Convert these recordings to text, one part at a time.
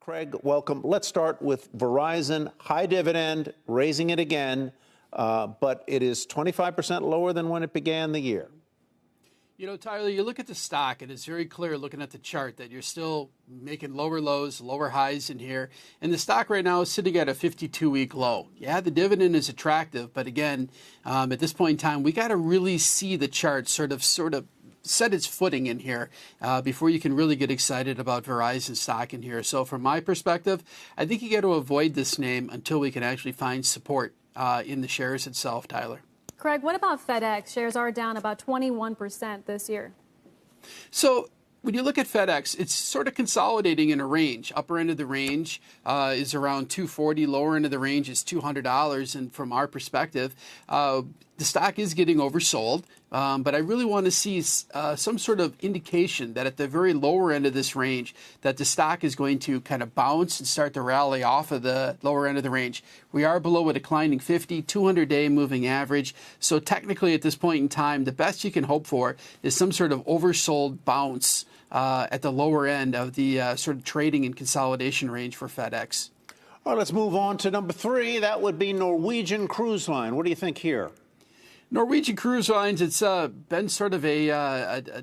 Craig, welcome. Let's start with Verizon. High dividend, raising it again, but it is 25% lower than when it began the year. You know, Tyler, you look at the stock, and it's very clear looking at the chart that you're still making lower lows, lower highs in here. And the stock right now is sitting at a 52-week low. Yeah, the dividend is attractive, but again, at this point in time, we got to really see the chart sort of set its footing in here before you can really get excited about Verizon stock in here. So from my perspective, I think you got to avoid this name until we can actually find support in the shares itself, Tyler. Craig, what about FedEx? Shares are down about 21% this year. So when you look at FedEx, it's sort of consolidating in a range. Upper end of the range is around $240. Lower end of the range is $200. And from our perspective, the stock is getting oversold. But I really want to see some sort of indication that at the very lower end of this range, that the stock is going to kind of bounce and start to rally off of the lower end of the range. We are below a declining 50, 200-day moving average. So technically at this point in time, the best you can hope for is some sort of oversold bounce at the lower end of the sort of trading and consolidation range for FedEx. All right, let's move on to number 3. That would be Norwegian Cruise Line. What do you think here? Norwegian Cruise Lines, it's been sort of a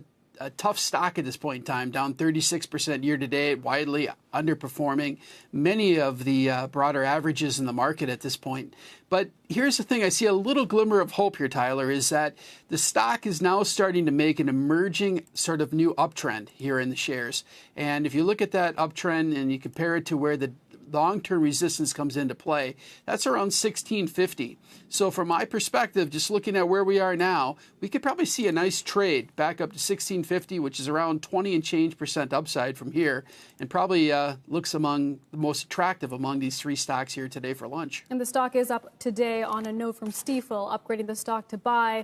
tough stock at this point in time, down 36% year to date, widely underperforming many of the broader averages in the market at this point. But here's the thing, I see a little glimmer of hope here, Tyler, is that the stock is now starting to make an emerging sort of new uptrend here in the shares. And if you look at that uptrend and you compare it to where the long-term resistance comes into play, that's around 1650. So from my perspective, just looking at where we are now, we could probably see a nice trade back up to 1650, which is around 20 and change % upside from here, and probably looks among the most attractive among these 3 stocks here today for lunch. And the stock is up today on a note from Stifel, upgrading the stock to buy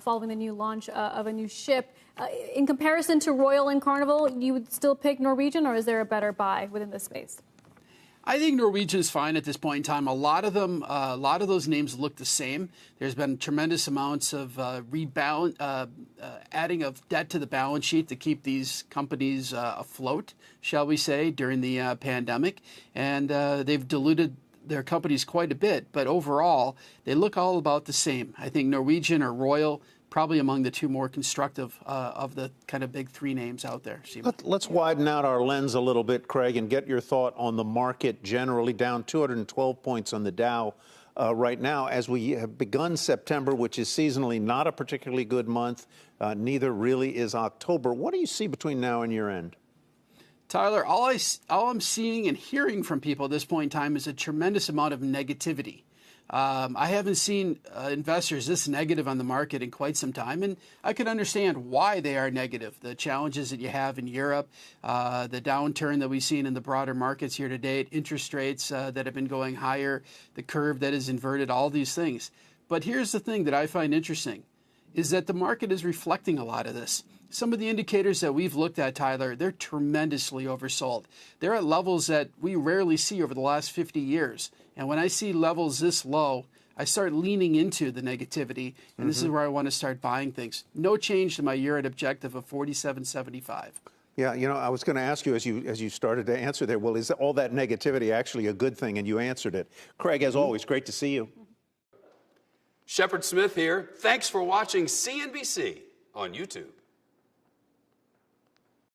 following the new launch of a new ship. In comparison to Royal and Carnival, you would still pick Norwegian, or is there a better buy within this space? I think Norwegian is fine at this point in time. A lot of those names look the same. There's been tremendous amounts of adding of debt to the balance sheet to keep these companies afloat, shall we say, during the pandemic. And they've diluted their companies quite a bit. But overall, they look all about the same. I think Norwegian or Royal, probably among the 2 more constructive of the kind of big 3 names out there. Let's widen out our lens a little bit, Craig, and get your thought on the market generally, down 212 points on the Dow right now as we have begun September, which is seasonally not a particularly good month. Neither really is October. What do you see between now and year end? Tyler, all I'm seeing and hearing from people at this point in time is a tremendous amount of negativity. I haven't seen investors this negative on the market in quite some time, and I can understand why they are negative. The challenges that you have in Europe, the downturn that we've seen in the broader markets here to date, interest rates that have been going higher, the curve that is inverted, all these things. But here's the thing that I find interesting, is that the market is reflecting a lot of this. Some of the indicators that we've looked at, Tyler, they're tremendously oversold. They're at levels that we rarely see over the last 50 years. And when I see levels this low, I start leaning into the negativity, and this is where I want to start buying things. No change to my year-end objective of 47.75. Yeah, you know, I was going to ask you as you started to answer there, well, is all that negativity actually a good thing? And you answered it. Craig, as always, great to see you. Shepard Smith here. Thanks for watching CNBC on YouTube.